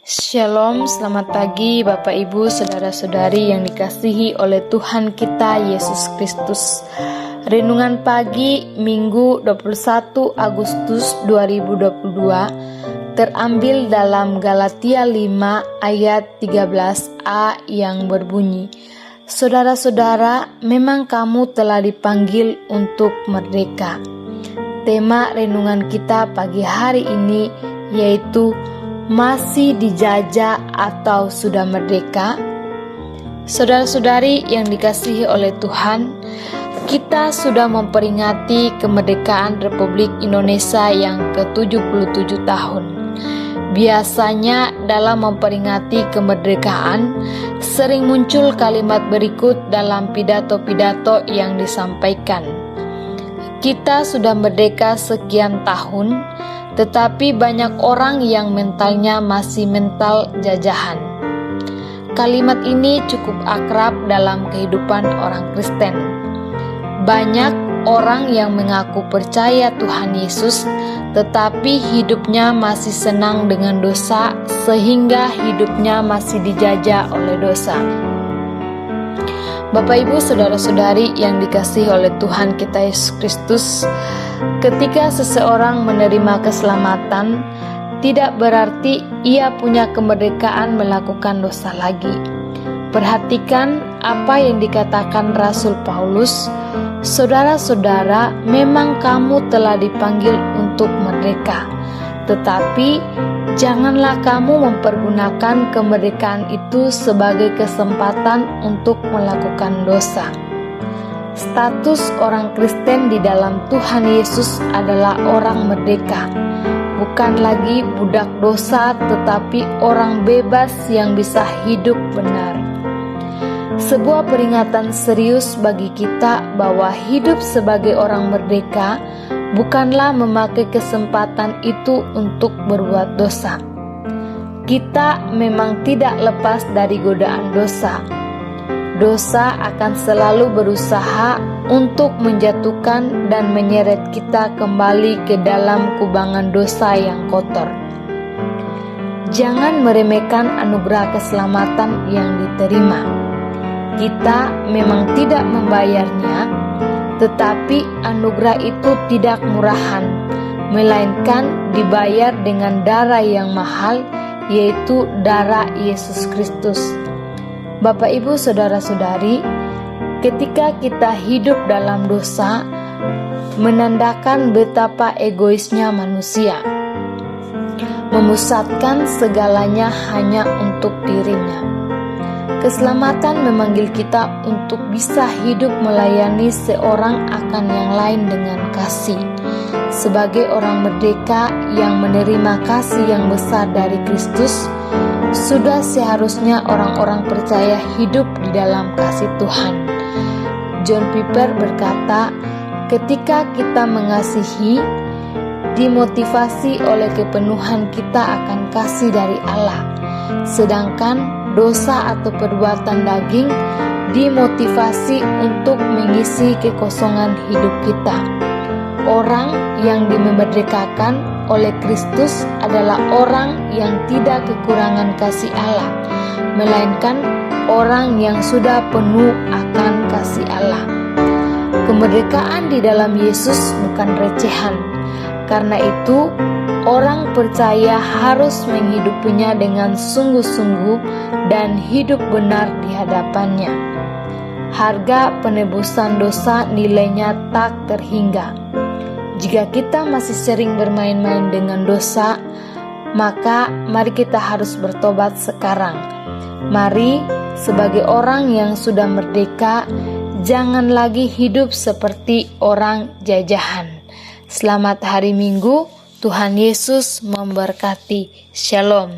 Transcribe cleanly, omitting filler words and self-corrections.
Shalom, selamat pagi Bapak Ibu, Saudara-saudari yang dikasihi oleh Tuhan kita Yesus Kristus. Renungan pagi Minggu 21 Agustus 2022 terambil dalam Galatia 5 ayat 13a yang berbunyi, Saudara-saudara, memang kamu telah dipanggil untuk merdeka. Tema renungan kita pagi hari ini yaitu masih dijajah atau sudah merdeka? Saudara-saudari yang dikasihi oleh Tuhan, kita sudah memperingati kemerdekaan Republik Indonesia yang ke-77 tahun. Biasanya dalam memperingati kemerdekaan, sering muncul kalimat berikut dalam pidato-pidato yang disampaikan. Kita sudah merdeka sekian tahun, tetapi banyak orang yang mentalnya masih mental jajahan. Kalimat ini cukup akrab dalam kehidupan orang Kristen. Banyak orang yang mengaku percaya Tuhan Yesus, tetapi hidupnya masih senang dengan dosa, sehingga hidupnya masih dijajah oleh dosa. Bapak Ibu, Saudara-saudari yang dikasihi oleh Tuhan kita Yesus Kristus, ketika seseorang menerima keselamatan, tidak berarti ia punya kemerdekaan melakukan dosa lagi. Perhatikan apa yang dikatakan Rasul Paulus, Saudara-saudara, memang kamu telah dipanggil untuk merdeka, tetapi janganlah kamu mempergunakan kemerdekaan itu sebagai kesempatan untuk melakukan dosa. Status orang Kristen di dalam Tuhan Yesus adalah orang merdeka, bukan lagi budak dosa, tetapi orang bebas yang bisa hidup benar. Sebuah peringatan serius bagi kita bahwa hidup sebagai orang merdeka bukanlah memakai kesempatan itu untuk berbuat dosa. Kita memang tidak lepas dari godaan dosa. Dosa akan selalu berusaha untuk menjatuhkan dan menyeret kita kembali ke dalam kubangan dosa yang kotor. Jangan meremehkan anugerah keselamatan yang diterima. Kita memang tidak membayarnya, tetapi anugerah itu tidak murahan, melainkan dibayar dengan darah yang mahal, yaitu darah Yesus Kristus. Bapak Ibu, Saudara-saudari, ketika kita hidup dalam dosa, menandakan betapa egoisnya manusia, memusatkan segalanya hanya untuk dirinya. Keselamatan memanggil kita untuk bisa hidup melayani seorang akan yang lain dengan kasih. Sebagai orang merdeka yang menerima kasih yang besar dari Kristus, sudah seharusnya orang-orang percaya hidup di dalam kasih Tuhan. John Piper berkata, ketika kita mengasihi, dimotivasi oleh kepenuhan kita akan kasih dari Allah. Sedangkan dosa atau perbuatan daging dimotivasi untuk mengisi kekosongan hidup kita. Orang yang dimerdekakan oleh Kristus adalah orang yang tidak kekurangan kasih Allah, melainkan orang yang sudah penuh akan kasih Allah. Kemerdekaan di dalam Yesus bukan recehan. Karena itu, orang percaya harus menghidupinya dengan sungguh-sungguh dan hidup benar di hadapannya. Harga penebusan dosa nilainya tak terhingga. Jika kita masih sering bermain-main dengan dosa, maka mari kita harus bertobat sekarang. Mari, sebagai orang yang sudah merdeka, jangan lagi hidup seperti orang jajahan. Selamat hari Minggu, Tuhan Yesus memberkati. Shalom.